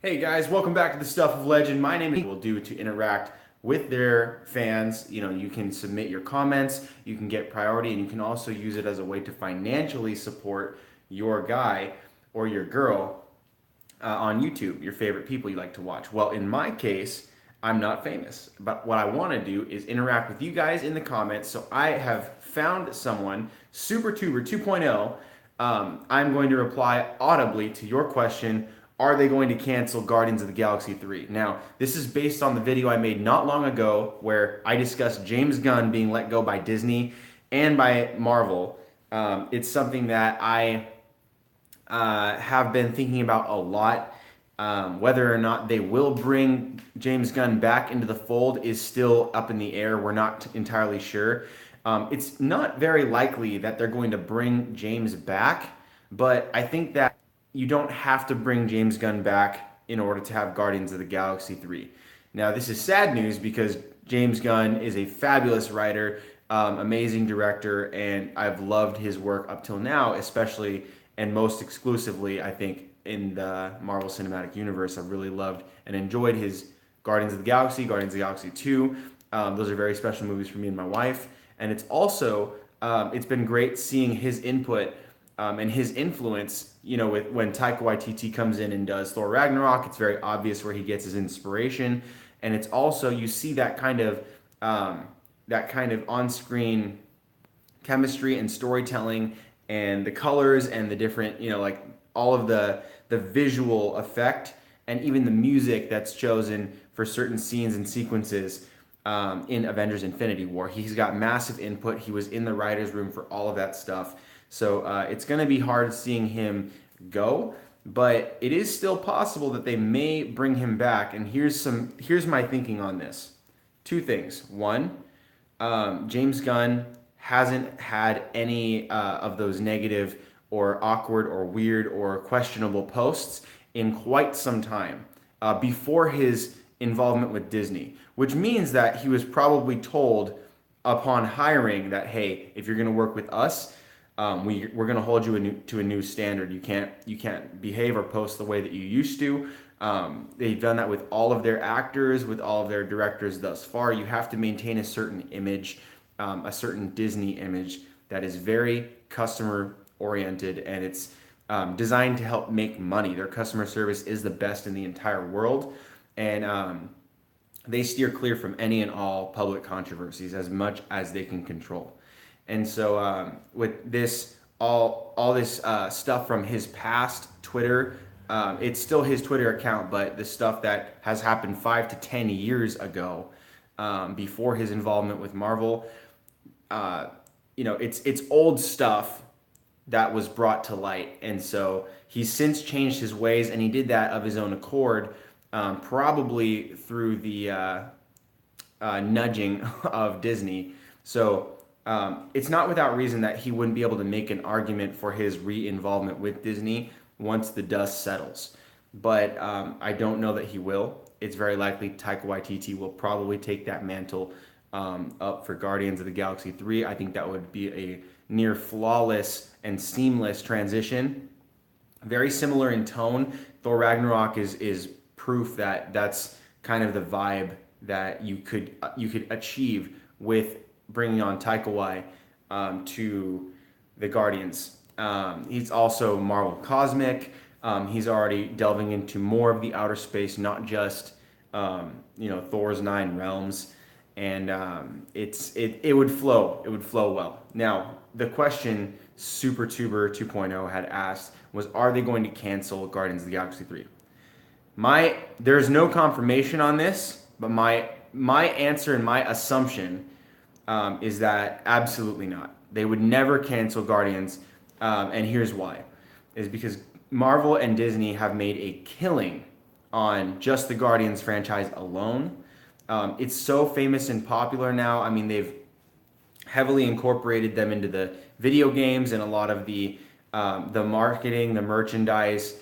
Hey guys, welcome back to the Stuff of Legend. My name is will do to interact with their fans. You can submit your comments, you can get priority, and you can also use it as a way to financially support your guy or your girl on YouTube, your favorite people you like to watch. Well, in my case, I'm not famous, but what I want to do is interact with you guys in the comments. So I have found someone, SuperTuber 2.0. I'm going to reply audibly to your question. Are they going to cancel Guardians of the Galaxy 3? Now, this is based on the video I made not long ago where I discussed James Gunn being let go by Disney and by Marvel. It's something that I have been thinking about a lot. Whether or not they will bring James Gunn back into the fold is still up in the air. We're not entirely sure. It's not very likely that they're going to bring James back, but I think that you don't have to bring James Gunn back in order to have Guardians of the Galaxy 3. Now, this is sad news because James Gunn is a fabulous writer, amazing director, and I've loved his work up till now, especially and most exclusively, I think, in the Marvel Cinematic Universe. I've really loved and enjoyed his Guardians of the Galaxy, Guardians of the Galaxy 2. Those are very special movies for me and my wife. And it's also, it's been great seeing his input and his influence, when Taika Waititi comes in and does Thor Ragnarok. It's very obvious where he gets his inspiration. And it's also, you see that kind of on-screen chemistry and storytelling and the colors and the different, like all of the visual effect and even the music that's chosen for certain scenes and sequences in Avengers Infinity War. He's got massive input. He was in the writer's room for all of that stuff. So it's going to be hard seeing him go, but it is still possible that they may bring him back. And here's my thinking on this. Two things. One, James Gunn hasn't had any of those negative or awkward or weird or questionable posts in quite some time before his involvement with Disney, which means that he was probably told upon hiring that, hey, if you're going to work with us, we're going to hold you to a new standard. You can't behave or post the way that you used to. They've done that with all of their actors, with all of their directors thus far. You have to maintain a certain image, a certain Disney image that is very customer oriented, and it's designed to help make money. Their customer service is the best in the entire world, and they steer clear from any and all public controversies as much as they can control. And so with this, all this stuff from his past Twitter, it's still his Twitter account, but the stuff that has happened 5 to 10 years ago, before his involvement with Marvel, it's old stuff that was brought to light. And so he's since changed his ways, and he did that of his own accord, probably through the nudging of Disney. So it's not without reason that he wouldn't be able to make an argument for his re-involvement with Disney once the dust settles. But I don't know that he will. It's very likely Taika Waititi will probably take that mantle up for Guardians of the Galaxy 3. I think that would be a near flawless and seamless transition. Very similar in tone. Thor Ragnarok is proof that that's kind of the vibe that you could achieve with bringing on Taika Waititi to the Guardians. He's also Marvel Cosmic. He's already delving into more of the outer space, not just Thor's 9 realms, and it would flow. It would flow well. Now, the question SuperTuber 2.0 had asked was, are they going to cancel Guardians of the Galaxy 3? There's no confirmation on this, but my answer and my assumption is that absolutely not. They would never cancel Guardians, and here's why. Is because Marvel and Disney have made a killing on just the Guardians franchise alone. It's so famous and popular now. I mean, they've heavily incorporated them into the video games and a lot of the marketing, the merchandise.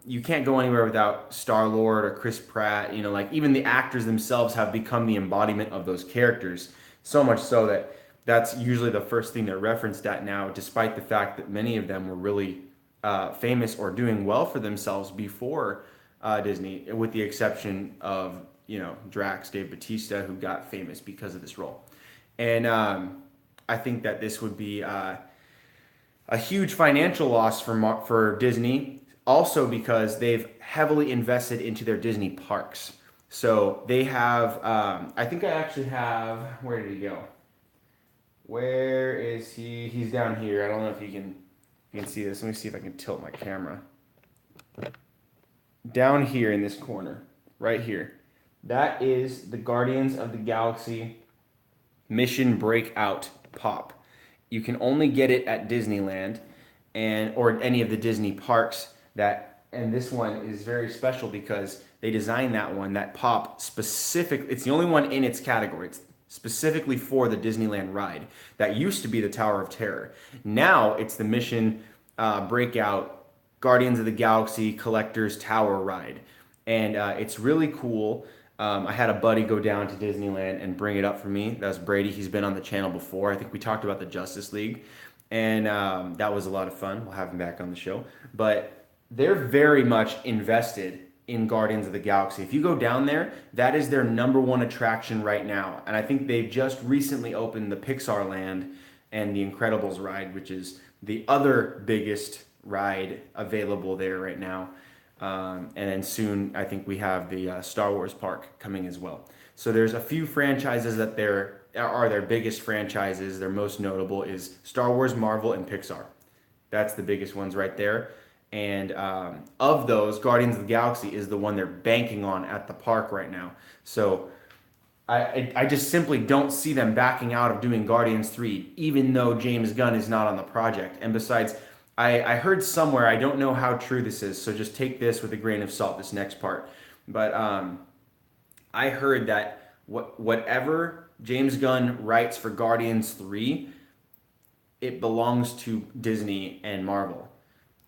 You can't go anywhere without Star-Lord or Chris Pratt. Like even the actors themselves have become the embodiment of those characters. So much so that that's usually the first thing they're referenced at now, despite the fact that many of them were really famous or doing well for themselves before Disney, with the exception of Drax, Dave Bautista, who got famous because of this role. And I think that this would be a huge financial loss for Disney, also because they've heavily invested into their Disney parks. So they have, I think I actually have, where did he go? Where is he? He's down here. I don't know if you can see this. Let me see if I can tilt my camera. Down here in this corner, right here. That is the Guardians of the Galaxy Mission Breakout Pop. You can only get it at Disneyland or any of the Disney parks. And this one is very special because they designed that pop specific. It's the only one in its category. It's specifically for the Disneyland ride. That used to be the Tower of Terror. Now it's the Mission Breakout Guardians of the Galaxy Collector's Tower ride. And it's really cool. I had a buddy go down to Disneyland and bring it up for me. That's Brady. He's been on the channel before. I think we talked about the Justice League. And that was a lot of fun. We'll have him back on the show. But they're very much invested in Guardians of the Galaxy. If you go down there, that is their number one attraction right now. And I think they've just recently opened the Pixar Land and the Incredibles ride, which is the other biggest ride available there right now. And then soon, I think we have the Star Wars park coming as well. So there's a few franchises that are their biggest franchises. Their most notable is Star Wars, Marvel, and Pixar. That's the biggest ones right there. And of those, Guardians of the Galaxy is the one they're banking on at the park right now. So I just simply don't see them backing out of doing Guardians 3, even though James Gunn is not on the project. And besides, I heard somewhere, I don't know how true this is, so just take this with a grain of salt, this next part. But I heard that whatever James Gunn writes for Guardians 3, it belongs to Disney and Marvel.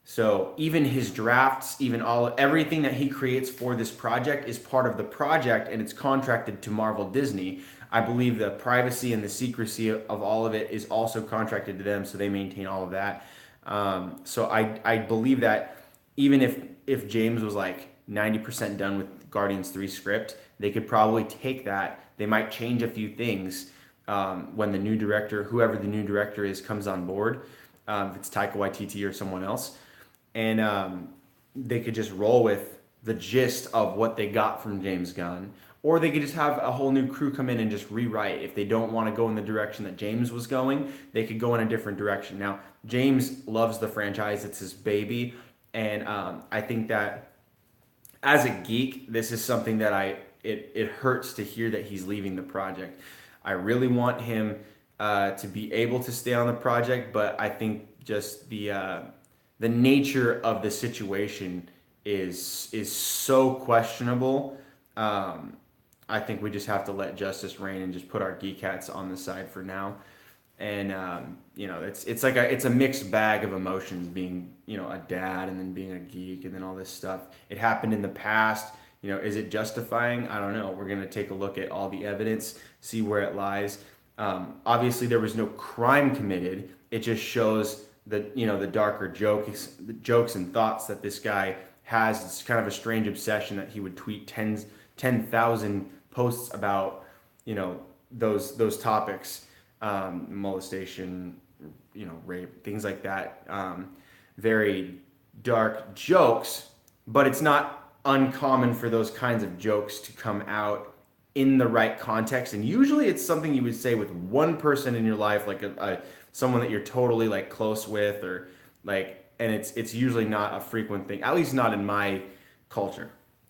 So even his drafts, everything that he creates for this project is part of the project, and it's contracted to Marvel Disney. I believe the privacy and the secrecy of all of it is also contracted to them, so they maintain all of that. So I believe that even if James was like 90% done with Guardians 3 script, they could probably take that. They might change a few things when the new director, whoever the new director is, comes on board. If it's Taika Waititi or someone else. And they could just roll with the gist of what they got from James Gunn. Or they could just have a whole new crew come in and just rewrite. If they don't want to go in the direction that James was going, they could go in a different direction. Now, James loves the franchise. It's his baby. And I think that as a geek, this is something that it hurts to hear that he's leaving the project. I really want him to be able to stay on the project, but I think just the nature of the situation is so questionable. I think we just have to let justice reign and just put our geek hats on the side for now. And it's a mixed bag of emotions, being a dad and then being a geek and then all this stuff. It happened in the past. Is it justifying? I don't know. We're gonna take a look at all the evidence, see where it lies. Obviously, there was no crime committed. It just shows the darker jokes and thoughts that this guy has. It's kind of a strange obsession that he would tweet 10,000 posts about those topics, molestation, rape, things like that. Very dark jokes, but it's not uncommon for those kinds of jokes to come out in the right context. And usually it's something you would say with one person in your life, like someone that you're totally like close with, or like, and it's usually not a frequent thing, at least not in my culture.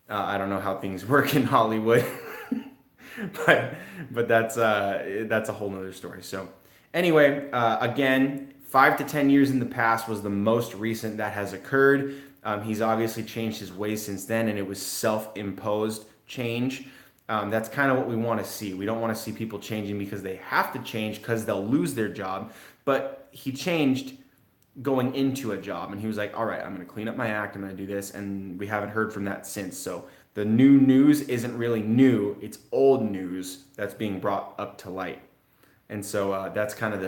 I don't know how things work in Hollywood, but that's a whole nother story. So anyway, again, 5 to 10 years in the past was the most recent that has occurred. He's obviously changed his ways since then, and it was self-imposed change. That's kind of what we want to see. We don't want to see people changing because they have to change because they'll lose their job. But he changed going into a job, and he was like, all right, I'm going to clean up my act, I'm going to do this, and we haven't heard from that since. So the new news isn't really new, it's old news that's being brought up to light. And so that's kind of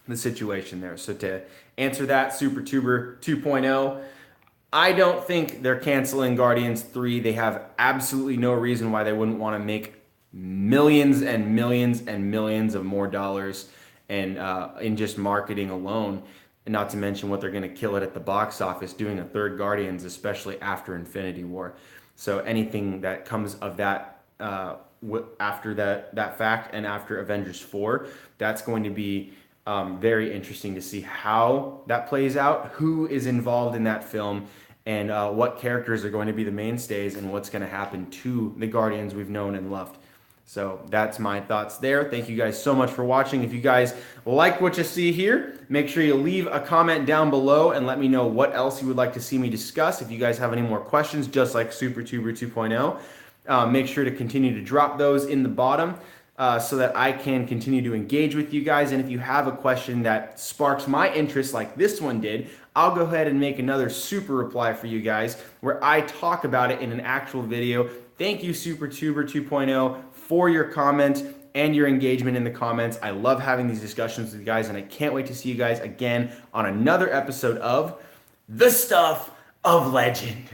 the situation there. So to answer that, SuperTuber 2.0, I don't think they're canceling Guardians 3. They have absolutely no reason why they wouldn't want to make millions and millions and millions of more dollars and in just marketing alone. And not to mention what they're going to kill it at the box office doing a third Guardians, especially after Infinity War. So anything that comes of that after that fact and after Avengers 4, that's going to be very interesting to see how that plays out, who is involved in that film, and what characters are going to be the mainstays and what's going to happen to the Guardians we've known and loved. So that's my thoughts there. Thank you guys so much for watching. If you guys like what you see here, make sure you leave a comment down below and let me know what else you would like to see me discuss. If you guys have any more questions, just like SuperTuber 2.0, make sure to continue to drop those in the bottom so that I can continue to engage with you guys. And if you have a question that sparks my interest like this one did, I'll go ahead and make another super reply for you guys where I talk about it in an actual video. Thank you, SuperTuber 2.0, for your comment and your engagement in the comments. I love having these discussions with you guys, and I can't wait to see you guys again on another episode of The Stuff of Legend.